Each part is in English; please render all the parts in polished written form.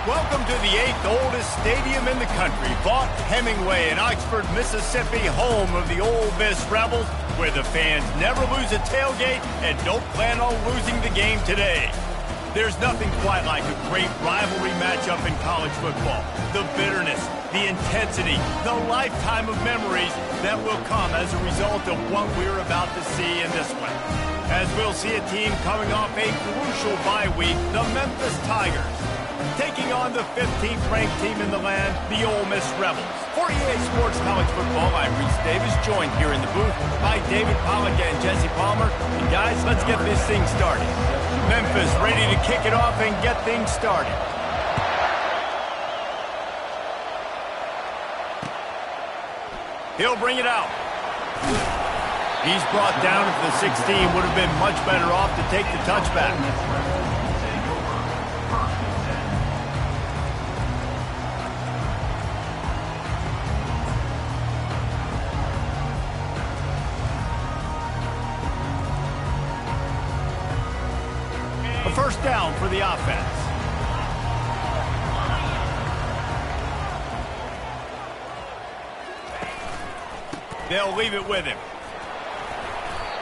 Welcome to the 8th oldest stadium in the country, Vaught Hemingway in Oxford, Mississippi, home of the Ole Miss Rebels, where the fans never lose a tailgate and don't plan on losing the game today. There's nothing quite like a great rivalry matchup in college football. The bitterness, the intensity, the lifetime of memories that will come as a result of what we're about to see in this one. As we'll see a team coming off a crucial bye week, the Memphis Tigers, taking on the 15th ranked team in the land, the Ole Miss Rebels. For EA Sports College Football, I'm Reese Davis, joined here in the booth by David Pollack and Jesse Palmer. And guys, let's get this thing started. Memphis ready to kick it off and get things started. He'll bring it out. He's brought down at the 16. Would have been much better off to take the touchback. A first down for the offense. They'll leave it with him.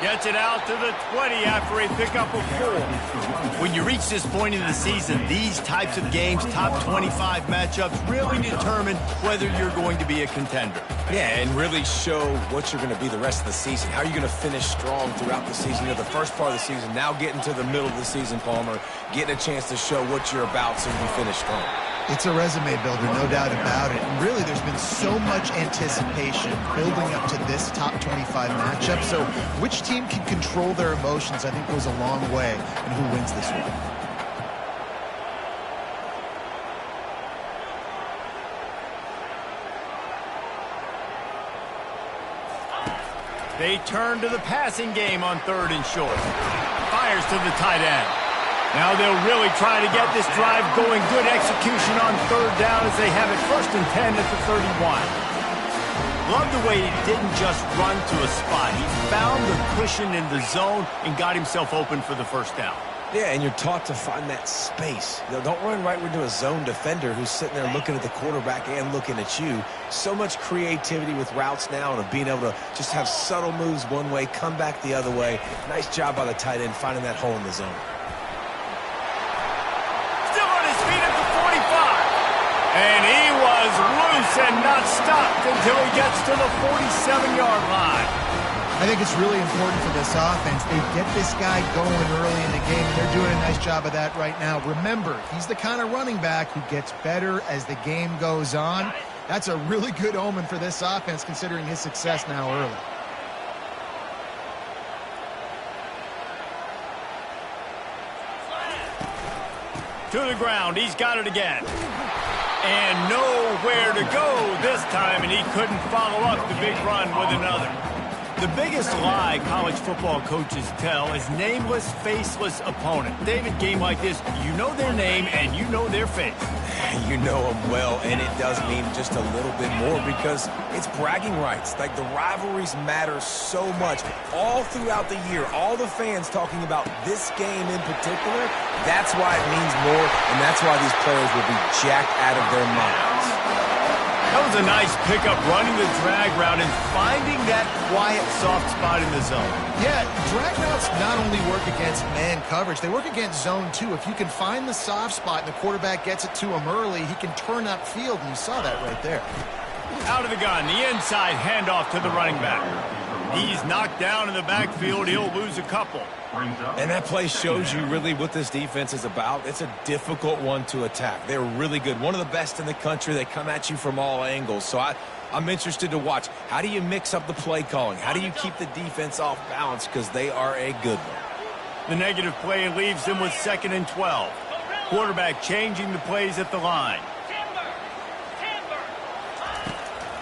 Gets it out to the 20 after a pickup of 4. When you reach this point in the season, these types of games, top 25 matchups, really determine whether you're going to be a contender. Yeah, and really show what you're going to be the rest of the season. How are you going to finish strong throughout the season? You know, the first part of the season, now getting to the middle of the season, Palmer, getting a chance to show what you're about so you can finish strong. It's a resume builder, no doubt about it. And really, there's been so much anticipation building up to this top 25 matchup. So which team can control their emotions, I think, goes a long way in who wins this one. They turn to the passing game on 3rd and short. Fires to the tight end. Now they'll really try to get this drive going. Good execution on 3rd down as they have it 1st and 10 at the 31. Love the way he didn't just run to a spot. He found the cushion in the zone and got himself open for the 1st down. Yeah, and you're taught to find that space. You know, don't run right into a zone defender who's sitting there looking at the quarterback and looking at you. So much creativity with routes now and of being able to just have subtle moves one way, come back the other way. Nice job by the tight end finding that hole in the zone. And he was loose and not stopped until he gets to the 47-yard line. I think it's really important for this offense. They get this guy going early in the game, and they're doing a nice job of that right now. Remember, he's the kind of running back who gets better as the game goes on. That's a really good omen for this offense, considering his success now early. To the ground, he's got it again. And nowhere to go this time, and he couldn't follow up the big run with another. The biggest lie college football coaches tell is nameless, faceless opponent. David, game like this, you know their name and you know their face. You know them well, and it does mean just a little bit more because it's bragging rights. Like, the rivalries matter so much all throughout the year. All the fans talking about this game in particular, that's why it means more, and that's why these players will be jacked out of their minds. That was a nice pickup, running the drag route and finding that quiet, soft spot in the zone. Yeah, drag routes not only work against man coverage, they work against zone too. If you can find the soft spot and the quarterback gets it to him early, he can turn upfield, and you saw that right there. Out of the gun, the inside handoff to the running back. He's knocked down in the backfield. He'll lose a couple. And that play shows you really what this defense is about. It's a difficult one to attack. They're really good. One of the best in the country. They come at you from all angles. So I'm interested to watch. How do you mix up the play calling? How do you keep the defense off balance? Because they are a good one. The negative play leaves them with 2nd and 12. Quarterback changing the plays at the line.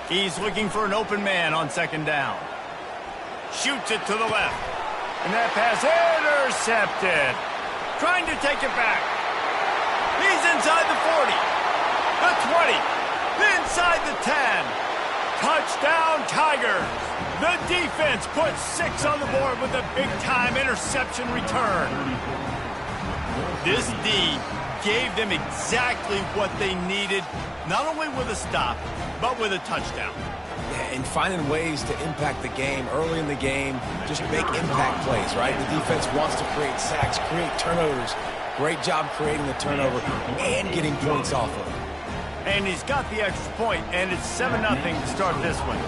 He's looking for an open man on 2nd down. Shoots it to the left. And that pass intercepted. Trying to take it back. He's inside the 40. The 20. Inside the 10. Touchdown, Tigers. The defense puts 6 on the board with a big-time interception return. This D gave them exactly what they needed, not only with a stop, but with a touchdown. Yeah, and finding ways to impact the game early in the game, just make impact plays, right? The defense wants to create sacks, create turnovers. Great job creating the turnover and getting points off of it. And he's got the extra point, and it's 7-0 to start this one.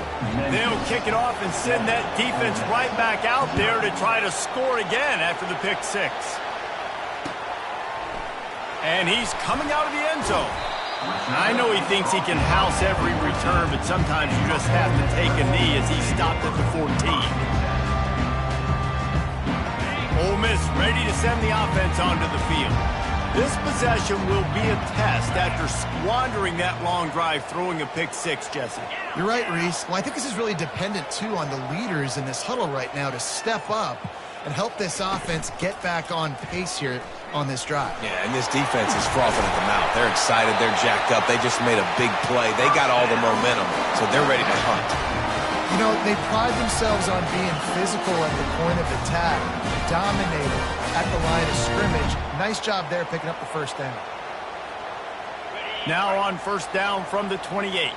They'll kick it off and send that defense right back out there to try to score again after the pick six. And he's coming out of the end zone. I know he thinks he can house every return, but sometimes you just have to take a knee as he stopped at the 14. Ole Miss ready to send the offense onto the field. This possession will be a test after squandering that long drive throwing a pick six, Jesse. You're right, Reese. Well, I think this is really dependent, too, on the leaders in this huddle right now to step up and help this offense get back on pace here on this drive. Yeah, and this defense is frothing at the mouth. They're excited. They're jacked up. They just made a big play. They got all the momentum, so they're ready to hunt. You know, they pride themselves on being physical at the point of attack, dominating at the line of scrimmage. Nice job there picking up the first down. Now on first down from the 28.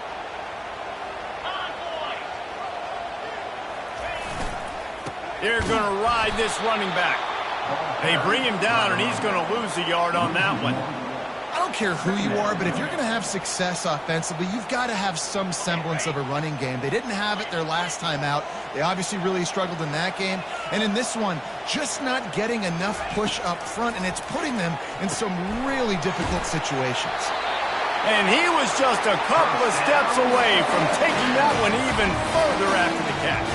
They're going to ride this running back. They bring him down, and he's going to lose a yard on that one. I don't care who you are, but if you're going to have success offensively, you've got to have some semblance of a running game. They didn't have it their last time out. They obviously really struggled in that game. And in this one, just not getting enough push up front, and it's putting them in some really difficult situations. And he was just a couple of steps away from taking that one even further after the catch.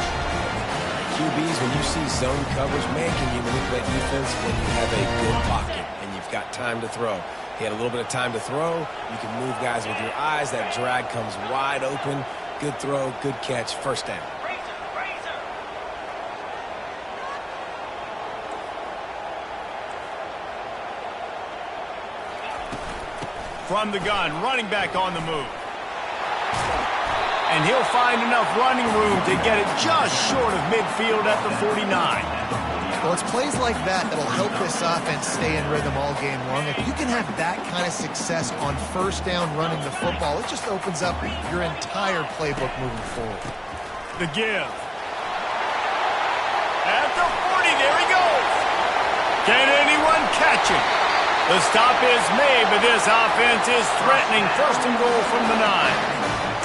QBs, when you see zone coverage, man, can you manipulate defense when you have a good pocket and you've got time to throw. He had a little bit of time to throw. You can move guys with your eyes. That drag comes wide open. Good throw, good catch, first down. From the gun, running back on the move. And he'll find enough running room to get it just short of midfield at the 49. Well, it's plays like that that'll help this offense stay in rhythm all game long. If you can have that kind of success on first down running the football, it just opens up your entire playbook moving forward. The give. At the 40, there he goes. Can anyone catch him? The stop is made, but this offense is threatening first and goal from the 9.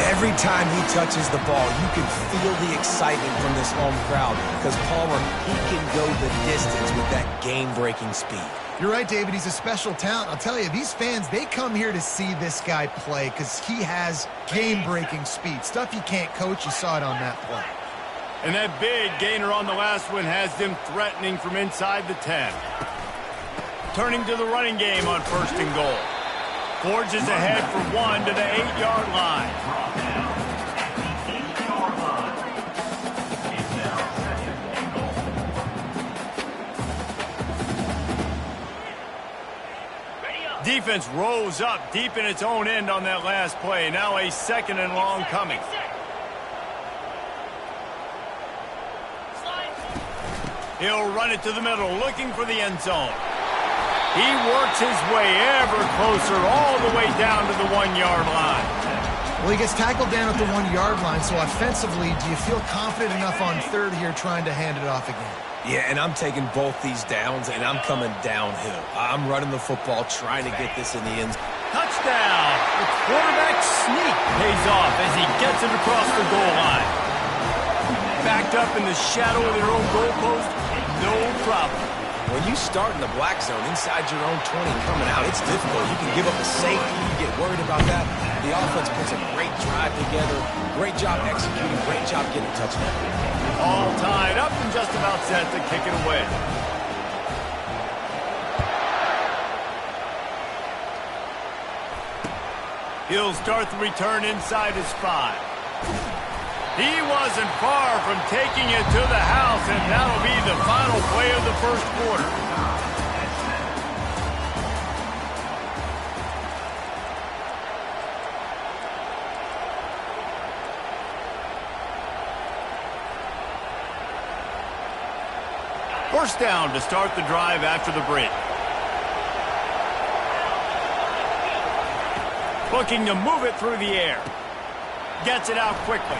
Every time he touches the ball, you can feel the excitement from this home crowd because Palmer, he can go the distance with that game-breaking speed. You're right, David. He's a special talent. I'll tell you, these fans, they come here to see this guy play because he has game-breaking speed. Stuff you can't coach. You saw it on that play. And that big gainer on the last one has them threatening from inside the 10. Turning to the running game on first and goal. Forges ahead for one to the 8-yard line. Defense rose up deep in its own end on that last play. Now a second and long coming. He'll run it to the middle, looking for the end zone. He works his way ever closer all the way down to the 1-yard line. Well, he gets tackled down at the 1-yard line, so offensively, do you feel confident enough on third here trying to hand it off again? Yeah, and I'm taking both these downs, and I'm coming downhill. I'm running the football, trying to get this in the end. Touchdown! The quarterback sneak pays off as he gets it across the goal line. Backed up in the shadow of their own goalpost, no problem. When you start in the black zone inside your own 20 coming out, it's difficult. You can give up a safety. You get worried about that. The offense puts a great drive together. Great job executing. Great job getting a touchdown. All tied up and just about set to kick it away. He'll start the return inside his 5. He wasn't far from taking it to the house, and that'll be the final play of the first quarter. First down to start the drive after the break. Looking to move it through the air. Gets it out quickly.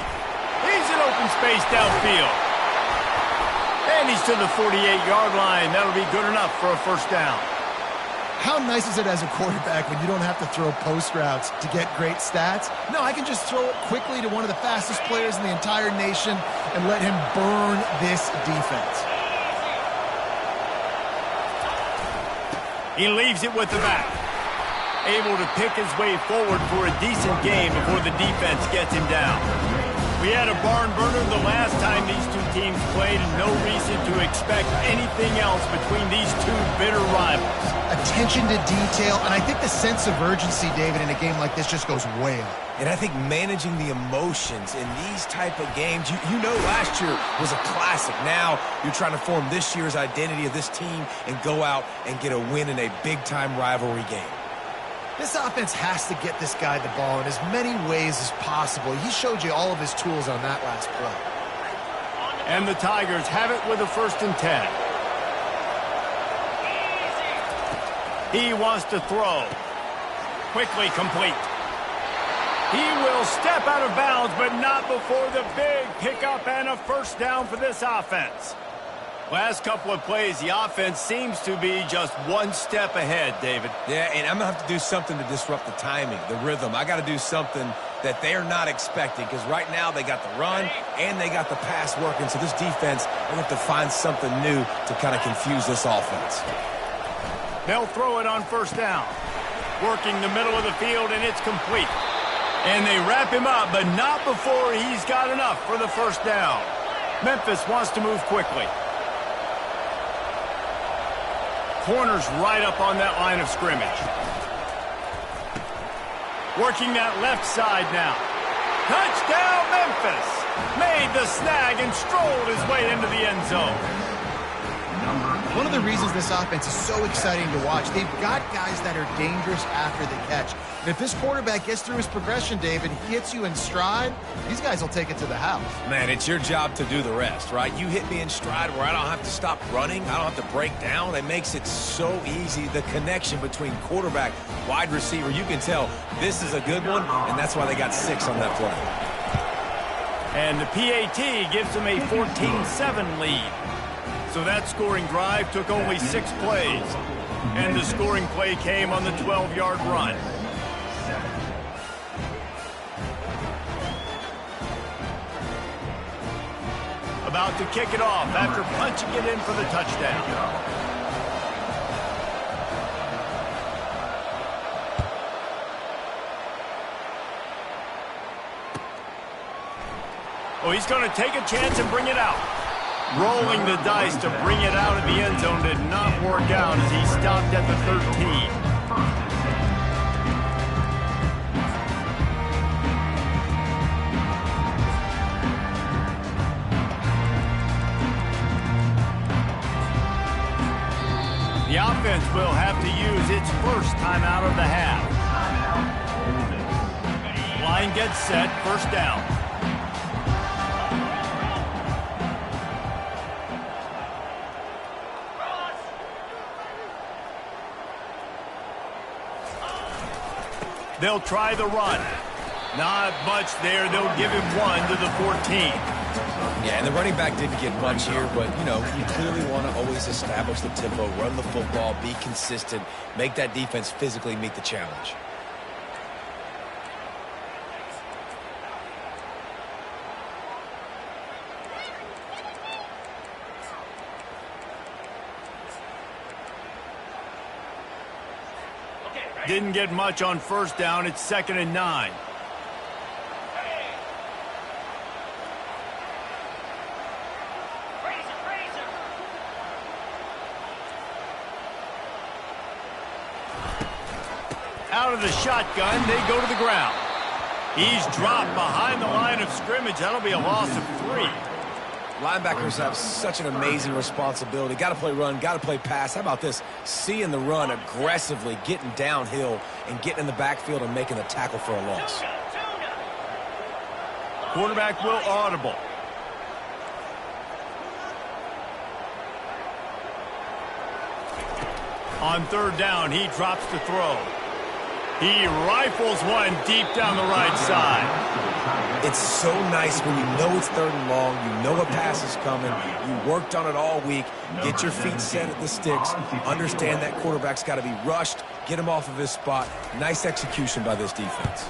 He's in open space downfield. And he's to the 48-yard line. That'll be good enough for a first down. How nice is it as a quarterback when you don't have to throw post routes to get great stats? No, I can just throw it quickly to one of the fastest players in the entire nation and let him burn this defense. He leaves it with the back. Able to pick his way forward for a decent game before the defense gets him down. We had a barn burner the last time these two teams played, and no reason to expect anything else between these two bitter rivals. Attention to detail, and I think the sense of urgency, David, in a game like this just goes way up. And I think managing the emotions in these type of games, you know last year was a classic. Now you're trying to form this year's identity of this team and go out and get a win in a big-time rivalry game. This offense has to get this guy the ball in as many ways as possible. He showed you all of his tools on that last play. And the Tigers have it with a 1st and 10. He wants to throw. Quickly complete. He will step out of bounds, but not before the big pickup and a first down for this offense. Last couple of plays, the offense seems to be just one step ahead, David. Yeah, and I'm going to have to do something to disrupt the timing, the rhythm. I got to do something that they're not expecting, because right now they got the run and they got the pass working. So this defense will have to find something new to kind of confuse this offense. They'll throw it on 1st down. Working the middle of the field, and it's complete. And they wrap him up, but not before he's got enough for the first down. Memphis wants to move quickly. Corners right up on that line of scrimmage. Working that left side now. Touchdown, Memphis! Made the snag and strolled his way into the end zone. One of the reasons this offense is so exciting to watch, they've got guys that are dangerous after the catch. And if this quarterback gets through his progression, David, he hits you in stride, these guys will take it to the house. Man, it's your job to do the rest, right? You hit me in stride where I don't have to stop running. I don't have to break down. It makes it so easy. The connection between quarterback, wide receiver, you can tell this is a good one, and that's why they got 6 on that play. And the PAT gives them a 14-7 lead. So that scoring drive took only 6 plays. And the scoring play came on the 12-yard run. About to kick it off after punching it in for the touchdown. Oh, he's going to take a chance and bring it out. Rolling the dice to bring it out of the end zone did not work out as he stopped at the 13. The offense will have to use its first timeout of the half. Line gets set, 1st down. They'll try the run. Not much there. They'll give him 1 to the 14. Yeah, and the running back didn't get much here, but, you know, you clearly want to always establish the tempo, run the football, be consistent, make that defense physically meet the challenge. Didn't get much on 1st down. It's 2nd and 9. Out of the shotgun, they go to the ground. He's dropped behind the line of scrimmage. That'll be a loss of 3. Linebackers have such an amazing responsibility. Got to play run, got to play pass. How about this? Seeing the run aggressively, getting downhill, and getting in the backfield and making the tackle for a loss. Quarterback will audible. On 3rd down, he drops to throw. He rifles one deep down the right side. It's so nice when you know it's 3rd and long, you know a pass is coming, you worked on it all week, get your feet set at the sticks, understand that quarterback's got to be rushed, get him off of his spot. Nice execution by this defense.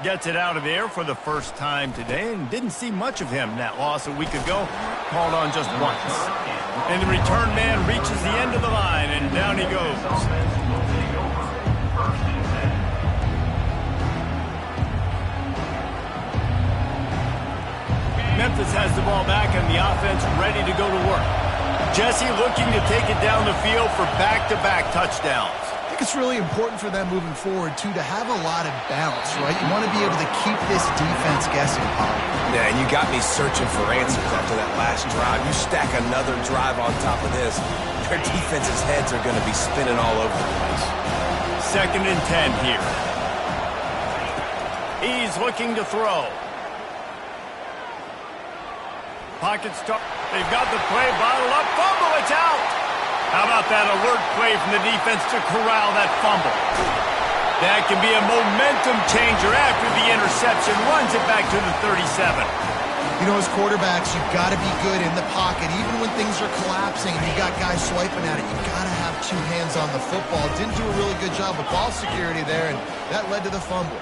Gets it out of there for the first time today and didn't see much of him in that loss a week ago. Called on just once. And the return man reaches the end of the line, and down he goes. Memphis has the ball back and the offense ready to go to work. Jesse looking to take it down the field for back-to-back touchdowns. I think it's really important for them moving forward, too, to have a lot of balance, right? You want to be able to keep this defense guessing, Paul. Yeah, and you got me searching for answers after that last drive. You stack another drive on top of this, their defense's heads are going to be spinning all over the place. 2nd and 10 here. He's looking to throw. Pocket start. They've got the play bottled up. Fumble, it's out. How about that alert play from the defense to corral that fumble? That can be a momentum changer after the interception. Runs it back to the 37. You know, as quarterbacks, you've got to be good in the pocket. Even when things are collapsing and you got guys swiping at it, you've got to have 2 hands on the football. Didn't do a really good job with ball security there, and that led to the fumble.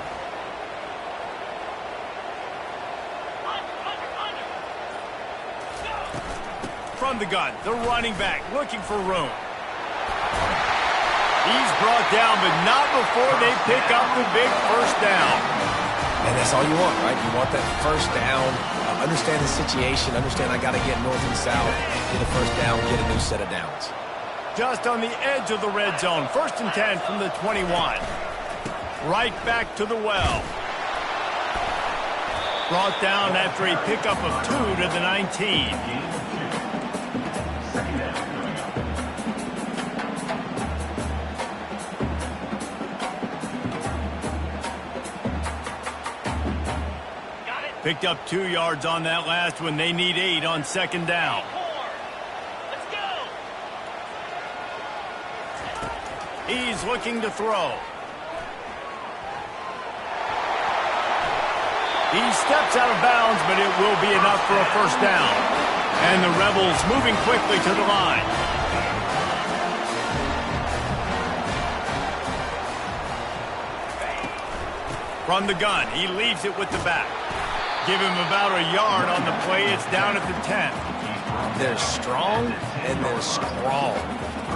From the gun, the running back looking for room. He's brought down, but not before they pick up the big first down. And that's all you want, right? You want that first down, understand the situation, understand I got to get north and south, get a first down, get a new set of downs. Just on the edge of the red zone, 1st and 10 from the 21. Right back to the well. Brought down after a pickup of 2 to the 19. Picked up 2 yards on that last one. They need 8 on 2nd down. Let's go. He's looking to throw. He steps out of bounds, but it will be enough for a first down. And the Rebels moving quickly to the line. From the gun, he leaves it with the back. Give him about a yard on the play. It's down at the 10. They're strong and they're strong.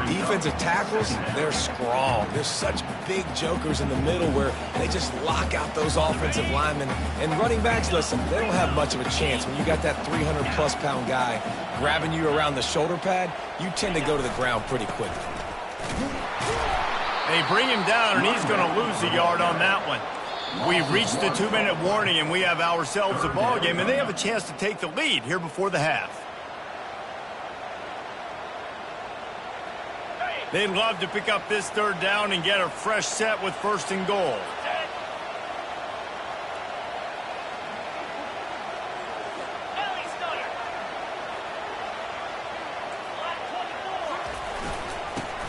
Defensive tackles, they're strong. There's such big jokers in the middle where they just lock out those offensive linemen. And running backs, listen, they don't have much of a chance. When you got that 300-plus pound guy grabbing you around the shoulder pad, you tend to go to the ground pretty quickly. They bring him down, and he's going to lose a yard on that one. We've reached the 2-minute warning, and we have ourselves a ball game, and they have a chance to take the lead here before the half. They'd love to pick up this 3rd down and get a fresh set with 1st and goal.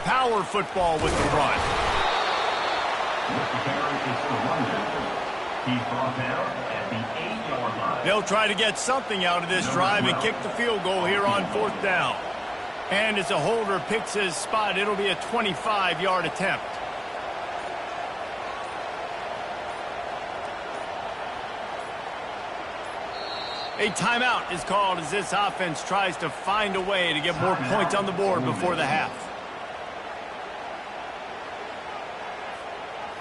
Power football with the run. They'll try to get something out of this drive and kick the field goal here on 4th down. And as a holder picks his spot, it'll be a 25-yard attempt. A timeout is called as this offense tries to find a way to get more points on the board before the half.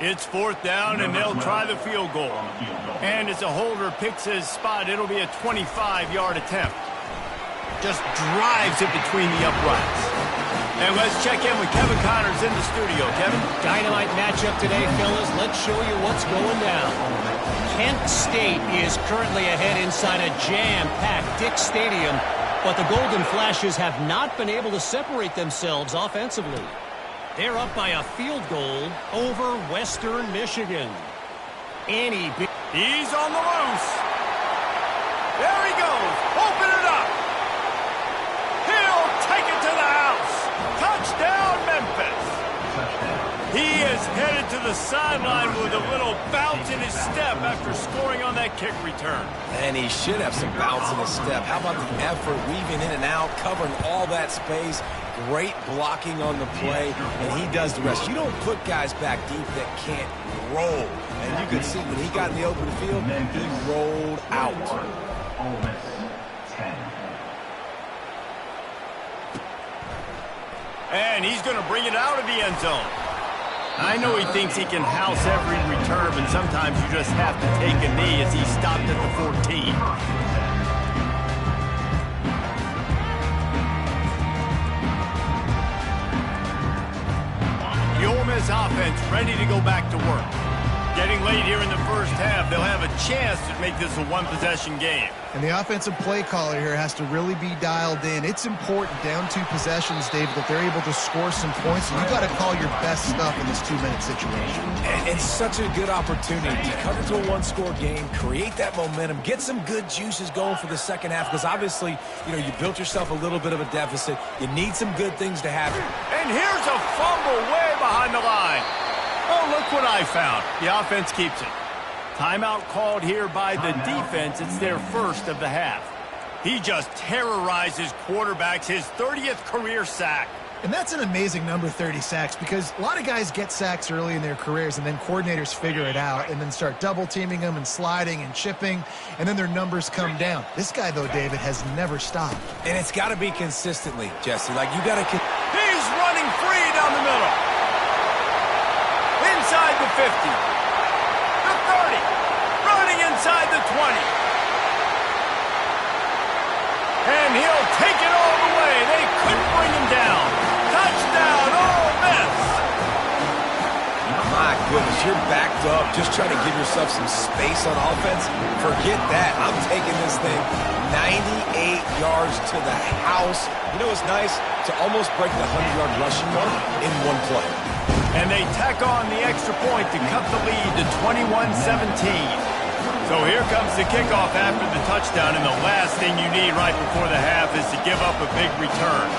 It's 4th down, and they'll try the field goal. And as a holder picks his spot, it'll be a 25-yard attempt. Just drives it between the uprights. And let's check in with Kevin Connors in the studio. Kevin? Dynamite matchup today, fellas. Let's show you what's going down. Kent State is currently ahead inside a jam-packed Dick Stadium, but the Golden Flashes have not been able to separate themselves offensively. They're up by a field goal over Western Michigan. He's on the loose. There he goes. Open it up. He'll take it to the house. Touchdown, Memphis. He is headed to the sideline with a little bounce in his step after scoring on that kick return. And he should have some bounce in his step. How about the effort, weaving in and out, covering all that space. Great blocking on the play, and he does the rest. You don't put guys back deep that can't roll. And you can see when he got in the open field, he rolled out. And he's going to bring it out of the end zone. I know he thinks he can house every return, but sometimes you just have to take a knee as he stopped at the 14. The Ole Miss offense ready to go back to work. Getting late here in the first half, they'll have a chance to make this a one-possession game. And the offensive play caller here has to really be dialed in. It's important down 2 possessions, David, that they're able to score some points. And you got to call your best stuff in this 2-minute situation. And it's such a good opportunity to come into a one-score game, create that momentum, get some good juices going for the second half. Because obviously, you built yourself a little bit of a deficit. You need some good things to happen. And here's a fumble way behind the line. Oh, look what I found. The offense keeps it. Timeout called here by the defense. It's their first of the half. He just terrorizes quarterbacks, his 30th career sack. And that's an amazing number, 30 sacks, because a lot of guys get sacks early in their careers, and then coordinators figure it out and then start double-teaming them and sliding and chipping, and then their numbers come down. This guy, though, David, has never stopped. And it's got to be consistently, Jesse. Like, you got to... He's running free down the middle. Inside the 50. The 30. Running inside the 20. And he'll take it all the way. They couldn't bring him down. Touchdown, Ole Miss. My goodness, you're backed up, just trying to give yourself some space on offense. Forget that. I'm taking this thing 98 yards to the house. You know what's nice? To almost break the 100-yard rushing mark in one play. And they tack on the extra point to cut the lead to 21-17. So here comes the kickoff after the touchdown, and the last thing you need right before the half is to give up a big return.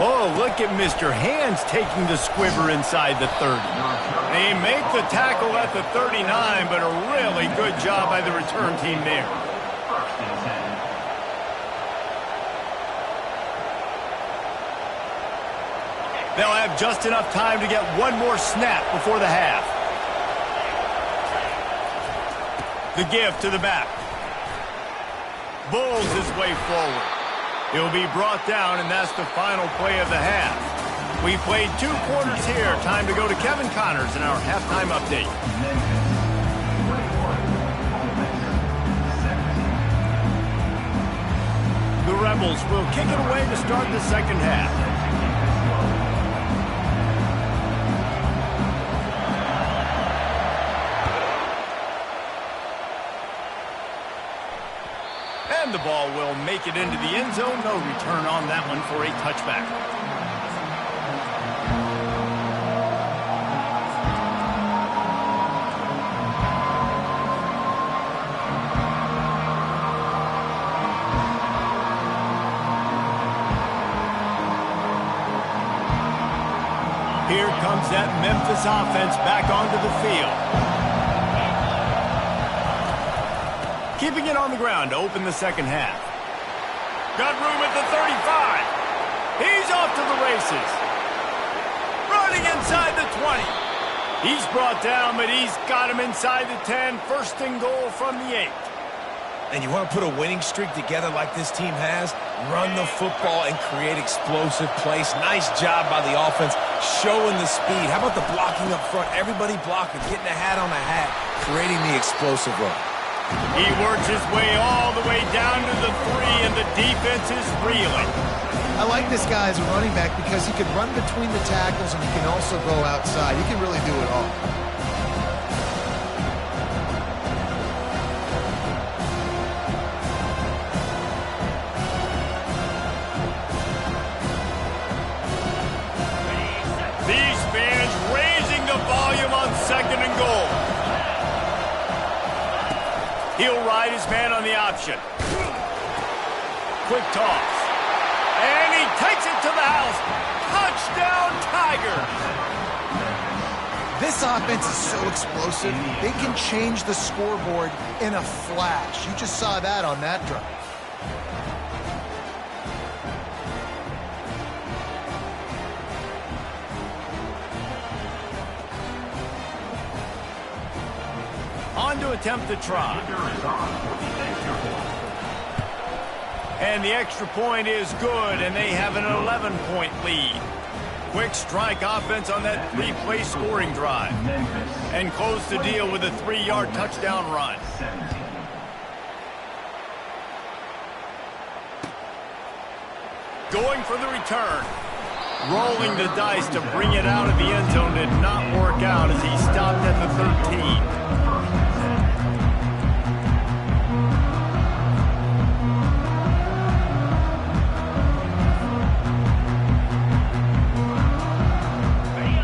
Oh, look at Mr. Hands taking the squibber inside the 30. They make the tackle at the 39, but a really good job by the return team there. They'll have just enough time to get one more snap before the half. The give to the back. Bulls his way forward. He'll be brought down, and that's the final play of the half. We played 2 quarters here. Time to go to Kevin Connors in our halftime update. The Rebels will kick it away to start the second half. And the ball will make it into the end zone. No return on that one for a touchback. Here comes that Memphis offense back onto the field. Keeping it on the ground to open the second half. Got room at the 35. He's off to the races. Running inside the 20. He's brought down, but he's got him inside the 10. First and goal from the 8. And you want to put a winning streak together like this team has? Run the football and create explosive plays. Nice job by the offense, showing the speed. How about the blocking up front? Everybody blocking, getting a hat on a hat, creating the explosive run. He works his way all the way down to the 3, and the defense is reeling. I like this guy as a running back because he can run between the tackles and he can also go outside. He can really do it all. These fans raising the volume on second and goal. He'll ride his man on the option. Quick toss. takes it to the house. Touchdown, Tigers! This offense is so explosive, they can change the scoreboard in a flash. You just saw that on that drive. On to attempt the try. And the extra point is good, and they have an 11-point lead. Quick strike offense on that 3-play scoring drive. And close the deal with a 3-yard touchdown run. Going for the return. Rolling the dice to bring it out of the end zone did not work out as he stopped at the 13.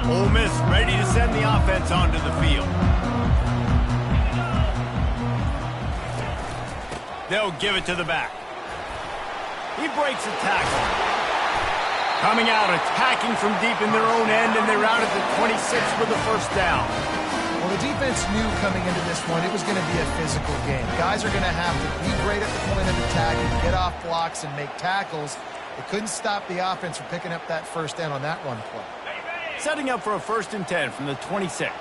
Ole Miss ready to send the offense onto the field. They'll give it to the back. He breaks a tackle. Coming out, attacking from deep in their own end, and they're out at the 26 with the first down. Well, the defense knew coming into this one it was going to be a physical game. Guys are going to have to be great at the point of attack and get off blocks and make tackles. They couldn't stop the offense from picking up that first down on that run play. Setting up for a 1st and 10 from the 26.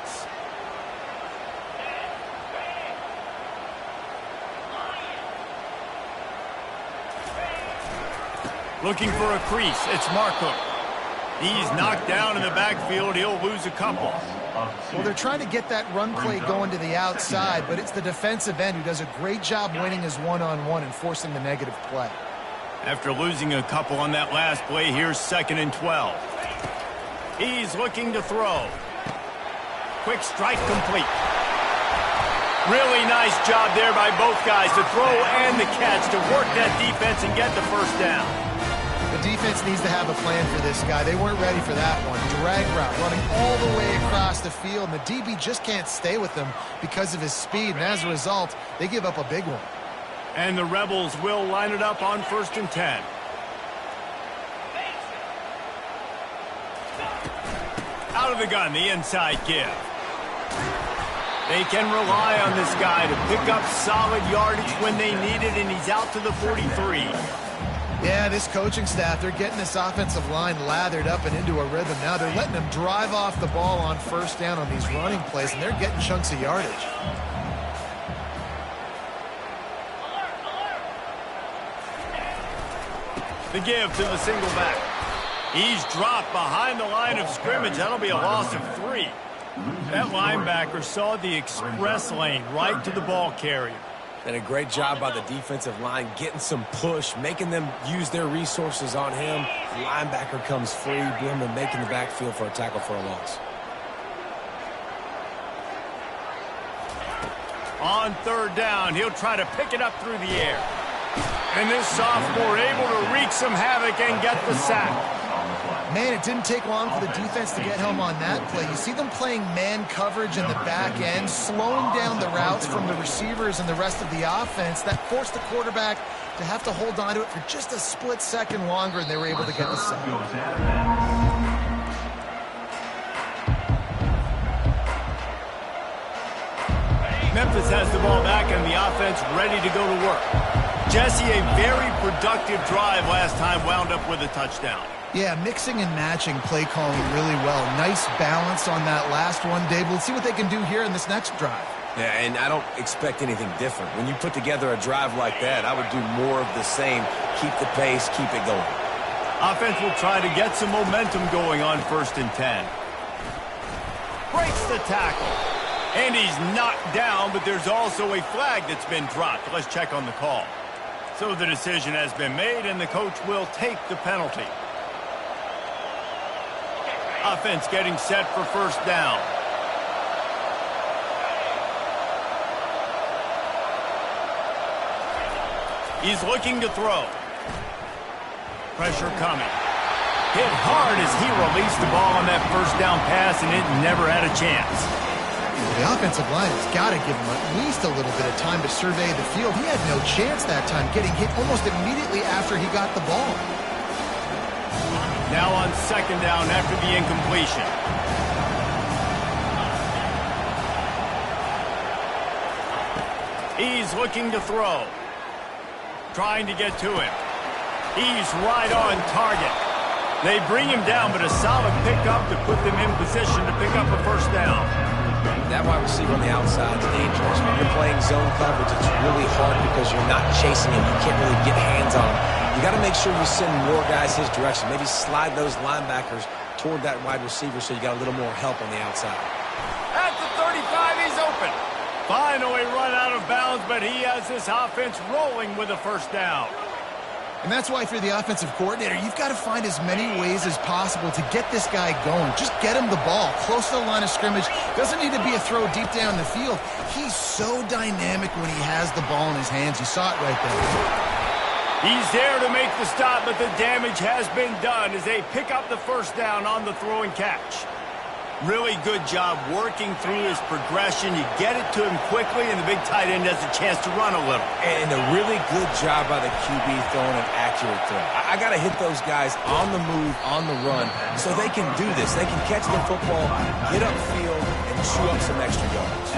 Looking for a crease. It's Markham. He's knocked down in the backfield. He'll lose a couple. Well, they're trying to get that run play going to the outside, but it's the defensive end who does a great job winning his one-on-one and forcing the negative play. After losing a couple on that last play, here's 2nd and 12. He's looking to throw. Quick strike complete. Really nice job there by both guys to throw and the catch to work that defense and get the first down. The defense needs to have a plan for this guy. They weren't ready for that one. Drag route running all the way across the field, and the DB just can't stay with him because of his speed, and as a result, they give up a big one. And the Rebels will line it up on 1st and 10. Out of the gun, the inside give. They can rely on this guy to pick up solid yardage when they need it, and he's out to the 43. Yeah, this coaching staff, they're getting this offensive line lathered up and into a rhythm now. They're letting them drive off the ball on 1st down on these running plays, and they're getting chunks of yardage. The give to the single back. He's dropped behind the line of scrimmage. That'll be a loss of 3. That linebacker saw the express lane right to the ball carrier. And a great job by the defensive line getting some push, making them use their resources on him. The linebacker comes free, boom, and making the backfield for a tackle for a loss. On 3rd down, he'll try to pick it up through the air. And this sophomore able to wreak some havoc and get the sack. Man, it didn't take long for the defense to get home on that play. You see them playing man coverage in the back end, slowing down the routes from the receivers and the rest of the offense. That forced the quarterback to have to hold on to it for just a split second longer, and they were able to get the sack. Memphis has the ball back and the offense ready to go to work. Jesse, a very productive drive last time, wound up with a touchdown. Yeah, mixing and matching play calling really well. Nice balance on that last one, Dave. We'll see what they can do here in this next drive. Yeah, and I don't expect anything different. When you put together a drive like that, I would do more of the same. Keep the pace, keep it going. Offense will try to get some momentum going on 1st and 10. Breaks the tackle. And he's knocked down, but there's also a flag that's been dropped. Let's check on the call. So the decision has been made, and the coach will take the penalty. Offense getting set for 1st down. He's looking to throw. Pressure coming. Hit hard as he released the ball on that 1st down pass, and it never had a chance. The offensive line has got to give him at least a little bit of time to survey the field. He had no chance that time, getting hit almost immediately after he got the ball. Now on second down after the incompletion. He's looking to throw. Trying to get to him. He's right on target. They bring him down, but a solid pickup to put them in position to pick up a first down. That wide receiver on the outside is dangerous. When you're playing zone coverage, it's really hard because you're not chasing him. You can't really get hands on him. You got to make sure you send more guys his direction. Maybe slide those linebackers toward that wide receiver so you got a little more help on the outside. At the 35, he's open. Finally run out of bounds, but he has this offense rolling with a first down. And that's why, if you're the offensive coordinator, you've got to find as many ways as possible to get this guy going. Just get him the ball close to the line of scrimmage. Doesn't need to be a throw deep down the field. He's so dynamic when he has the ball in his hands. You saw it right there. He's there to make the stop, but the damage has been done as they pick up the first down on the throw and catch. Really good job working through his progression. You get it to him quickly, and the big tight end has a chance to run a little. And a really good job by the QB throwing an accurate throw. I got to hit those guys on the move, on the run, so they can do this. They can catch the football, get upfield, and chew up some extra yards.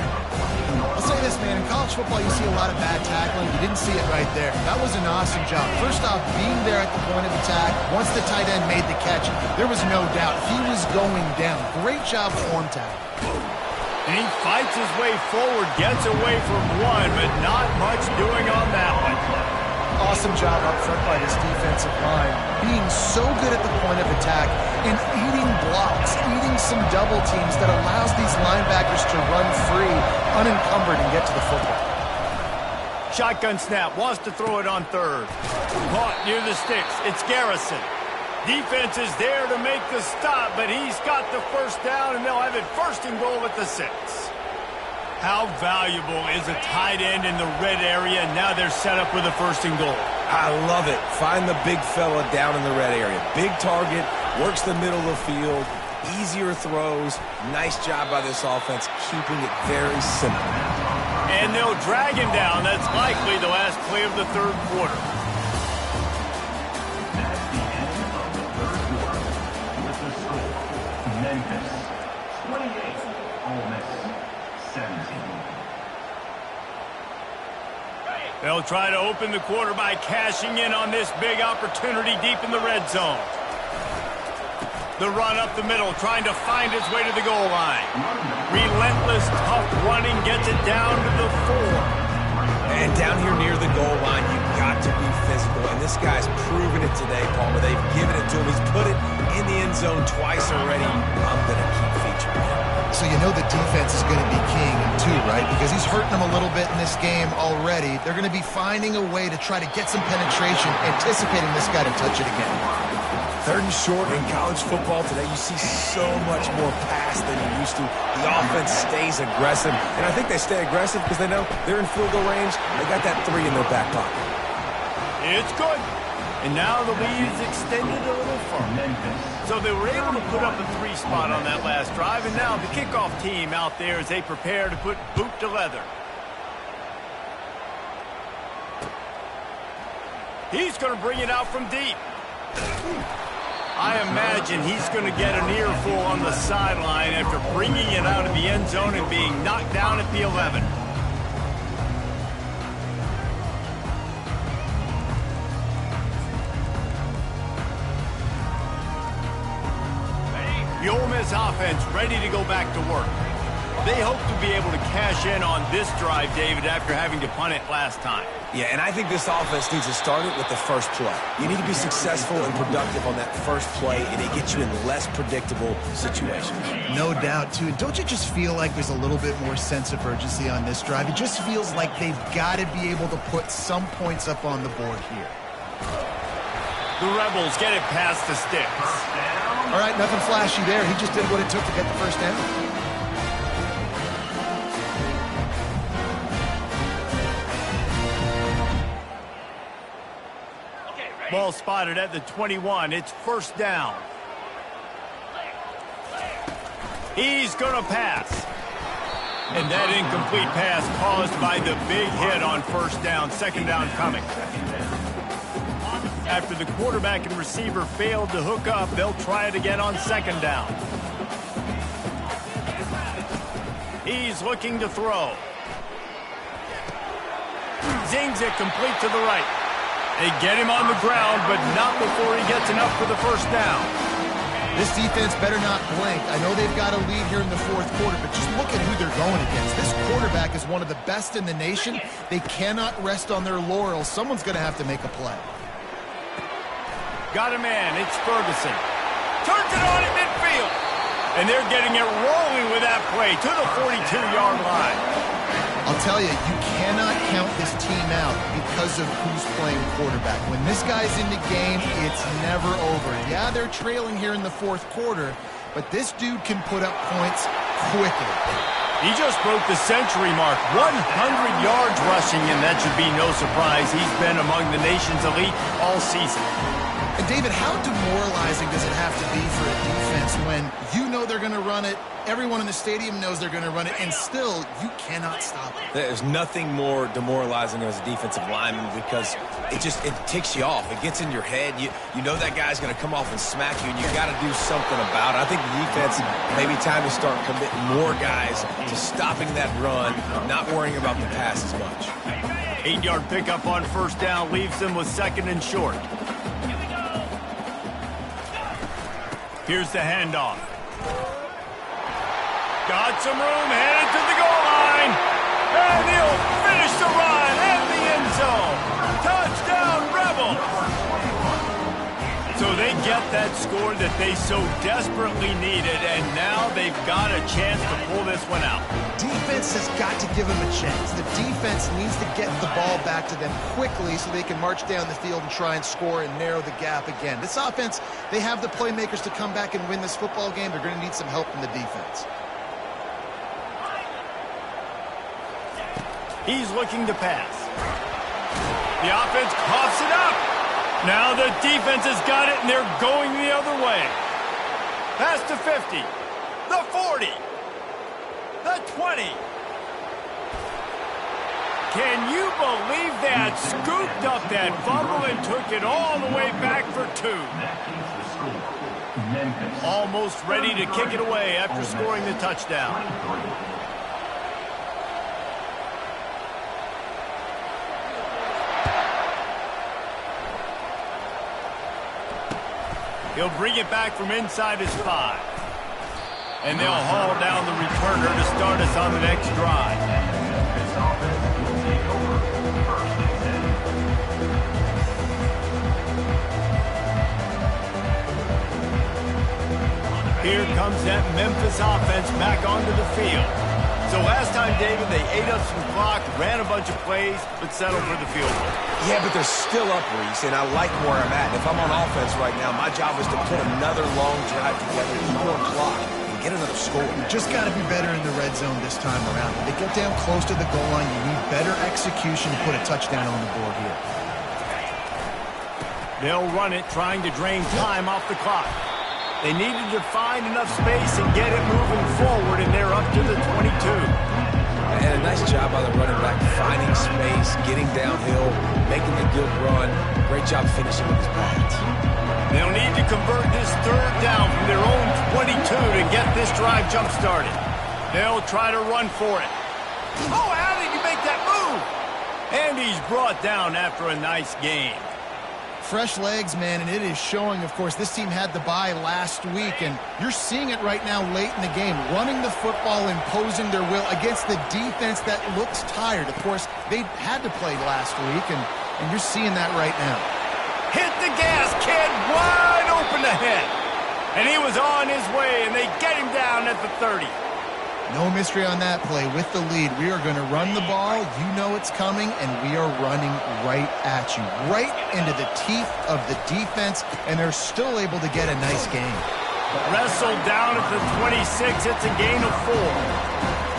I'll say this, man. In college football, you see a lot of bad tackling. You didn't see it right there. That was an awesome job. First off, being there at the point of attack. Once the tight end made the catch, there was no doubt he was going down. Great job form tackle. And he fights his way forward, gets away from one, but not much doing on that one. Awesome job up front by this defensive line. Being so good at the point of attack and eating blocks, eating some double teams that allows these linebackers to run free, unencumbered, and get to the football. Shotgun snap, wants to throw it on third. Caught near the sticks. It's Garrison. Defense is there to make the stop, but he's got the first down, and they'll have it first and goal at the 6. How valuable is a tight end in the red area? Now they're set up with a first and goal. I love it. Find the big fella down in the red area. Big target, works the middle of the field, easier throws. Nice job by this offense, keeping it very simple. And they'll drag him down. That's likely the last play of the third quarter. That's the end of the third quarter with the score. Memphis 28, Ole Miss 17. They'll try to open the quarter by cashing in on this big opportunity deep in the red zone. The run up the middle, trying to find his way to the goal line. Relentless, tough running, gets it down to the 4. And down here near the goal line, you've got to be physical. And this guy's proven it today, Palmer. They've given it to him. He's put it in the end zone twice already. I'm going to keep featuring him. So you know the defense is going to be keying him too, right? Because he's hurting them a little bit in this game already. They're going to be finding a way to try to get some penetration, anticipating this guy to touch it again. Third and short in college football today, you see so much more pass than you used to. The offense stays aggressive, and I think they stay aggressive because they know they're in field goal range. They got that 3 in their back pocket. It's good. And now the lead is extended a little further. So they were able to put up a 3 spot on that last drive, and now the kickoff team out there as they prepare to put boot to leather. He's going to bring it out from deep. I imagine he's going to get an earful on the sideline after bringing it out of the end zone and being knocked down at the 11. The Ole Miss offense ready to go back to work. They hope to be able to cash in on this drive, David, after having to punt it last time. Yeah, and I think this offense needs to start it with the first play. You need to be successful and productive on that first play, and it gets you in less predictable situations. No doubt, too. And don't you just feel like there's a little bit more sense of urgency on this drive? It just feels like they've got to be able to put some points up on the board here. The Rebels get it past the sticks. All right, nothing flashy there. He just did what it took to get the first down. Ball spotted at the 21. It's first down. He's going to pass. And that incomplete pass caused by the big hit on first down. Second down coming. After the quarterback and receiver failed to hook up, they'll try it again on second down. He's looking to throw. Zings it complete to the right. They get him on the ground, but not before he gets enough for the first down. This defense better not blink. I know they've got a lead here in the fourth quarter, but just look at who they're going against. This quarterback is one of the best in the nation. They cannot rest on their laurels. Someone's going to have to make a play. Got a man. It's Ferguson. Turns it on at midfield. And they're getting it rolling with that play to the 42-yard line. I'll tell you, you cannot count this team out because of who's playing quarterback. When this guy's in the game, it's never over. Yeah, they're trailing here in the fourth quarter, but this dude can put up points quickly. He just broke the century mark, 100 yards rushing, and that should be no surprise. He's been among the nation's elite all season. And David, how demoralizing does it have to be for a defense when you know they're going to run it, everyone in the stadium knows they're going to run it, and still you cannot stop it? There's nothing more demoralizing as a defensive lineman because it ticks you off. It gets in your head. You know that guy's going to come off and smack you, and you got to do something about it. I think the defense, maybe time to start committing more guys to stopping that run, not worrying about the pass as much. 8-yard pickup on first down leaves them with second and short. Here's the handoff. Got some room, headed to the goal line. And he'll finish the run in the end zone. Touchdown, Rebels. So they get that score that they so desperately needed, and now they've got a chance to pull this one out. Defense has got to give them a chance. The defense needs to get the ball back to them quickly so they can march down the field and try and score and narrow the gap again. This offense, they have the playmakers to come back and win this football game. They're going to need some help from the defense. He's looking to pass. The offense coughs it up. Now the defense has got it, and they're going the other way. Pass to 50. The 40. The 20. Can you believe that? Scooped up that fumble and took it all the way back for 2. Memphis. Almost ready to kick it away after scoring the touchdown. He'll bring it back from inside his 5. And they'll haul down the returner to start us on the next drive. Memphis offense will take over first and 10. Here comes that Memphis offense back onto the field. So last time, David, they ate up some clock, ran a bunch of plays, but settled for the field goal. Yeah, but they're still up, Reese, and I like where I'm at. If I'm on offense right now, my job is to put another long drive together, eat more clock, and get another score. You just got to be better in the red zone this time around. When they get down close to the goal line, you need better execution to put a touchdown on the board here. They'll run it, trying to drain time off the clock. They needed to find enough space and get it moving forward, and they're up to the 22. And a nice job by the running back, finding space, getting downhill, making a good run. Great job finishing with his pads. They'll need to convert this third down from their own 22 to get this drive jump-started. They'll try to run for it. Oh, how did you make that move? And he's brought down after a nice game. Fresh legs, man, and it is showing, of course. This team had the bye last week, and you're seeing it right now late in the game. Running the football, imposing their will against the defense that looks tired. Of course, they had to play last week, and you're seeing that right now. Hit the gas, kid. Wide open ahead. And he was on his way, and they get him down at the 30. No mystery on that play. With the lead, we are going to run the ball. You know it's coming, and we are running right at you, right into the teeth of the defense, and they're still able to get a nice game. Wrestled down at the 26. It's a gain of 4.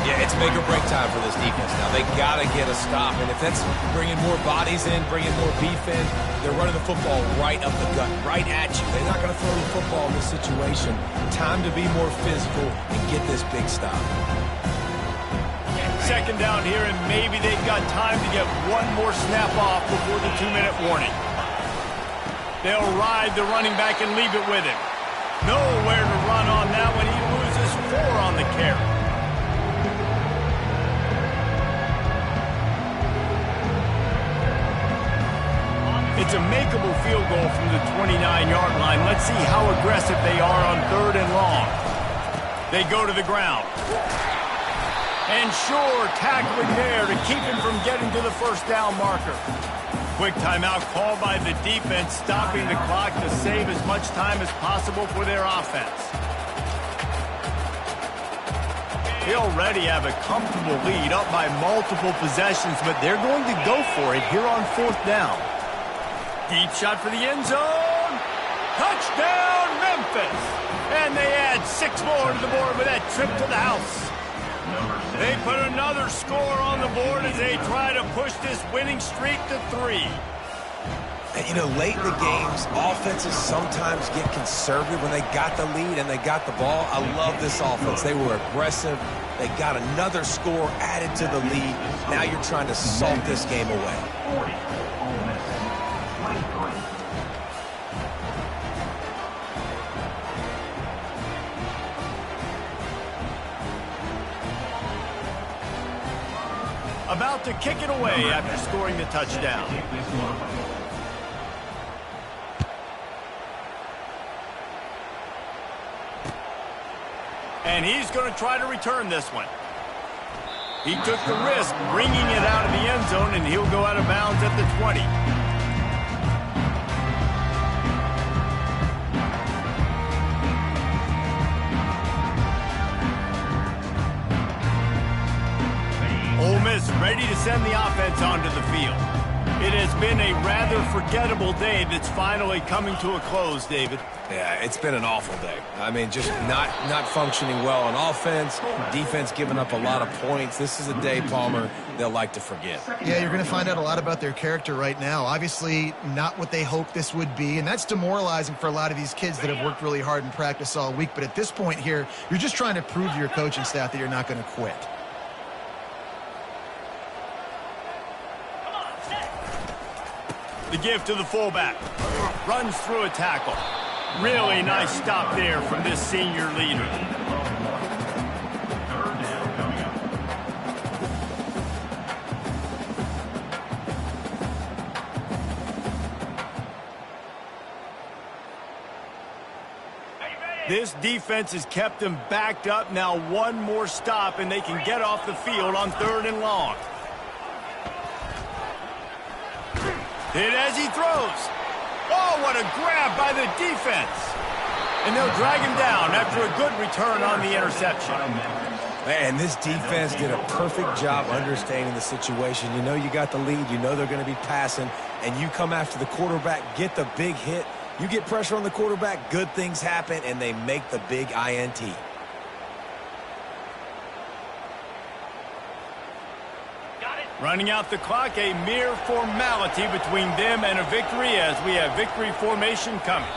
Yeah, it's make or break time for this defense now. They got to get a stop, and if that's bringing more bodies in, bringing more beef in, they're running the football right up the gut, right at you. They're not going to throw the football in this situation. Time to be more physical and get this big stop. Second down here, and maybe they've got time to get one more snap off before the 2-minute warning. They'll ride the running back and leave it with him. Nowhere to run on that one. He loses 4 on the carry. It's a makeable field goal from the 29-yard line. Let's see how aggressive they are on 3rd and long. They go to the ground. And sure, tackling there to keep him from getting to the first down marker. Quick timeout called by the defense, stopping the clock to save as much time as possible for their offense. They already have a comfortable lead up by multiple possessions, but they're going to go for it here on 4th down. Deep shot for the end zone. Touchdown, Memphis. And they add 6 more to the board with that trip to the house. They put another score on the board as they try to push this winning streak to 3. And, you know, late in the games, offenses sometimes get conservative when they got the lead and they got the ball. I love this offense. They were aggressive. They got another score added to the lead. Now you're trying to salt this game away. 40, Ole Miss, 23. About to kick it away after scoring the touchdown. And he's going to try to return this one. He took the risk, bringing it out of the end zone, and he'll go out of bounds at the 20. Ole Miss ready to send the offense onto the field. It has been a rather forgettable day that's finally coming to a close, David. Yeah, it's been an awful day. I mean, just not functioning well on offense, defense giving up a lot of points. This is a day, Palmer, they'll like to forget. Yeah, you're going to find out a lot about their character right now. Obviously, not what they hoped this would be, and that's demoralizing for a lot of these kids that have worked really hard in practice all week. But at this point here, you're just trying to prove to your coaching staff that you're not going to quit. The give to the fullback. Runs through a tackle. Really nice stop there from this senior leader. 3rd down coming up. This defense has kept them backed up. Now 1 more stop, and they can get off the field on 3rd and long. Hit as he throws. Oh, what a grab by the defense. And they'll drag him down after a good return on the interception. Man, this defense did a perfect job understanding the situation. You know you got the lead. You know they're going to be passing. And you come after the quarterback, get the big hit. You get pressure on the quarterback, good things happen, and they make the big INT. Running out the clock, a mere formality between them and a victory as we have victory formation coming.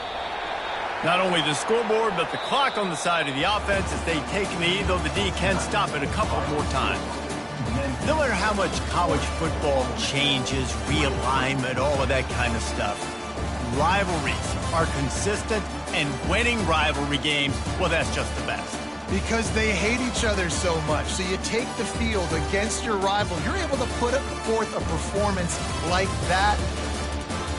Not only the scoreboard, but the clock on the side of the offense as they take the lead, though the D can stop it a couple more times. No matter how much college football changes, realignment, all of that kind of stuff, rivalries are consistent, and winning rivalry games, well, that's just the best. Because they hate each other so much. So you take the field against your rival. You're able to put forth a performance like that.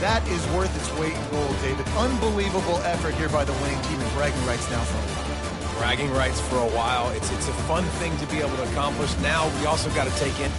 That is worth its weight in gold, David. Unbelievable effort here by the winning team, and bragging rights now for a while. Bragging rights for a while. It's a fun thing to be able to accomplish. Now we also got to take in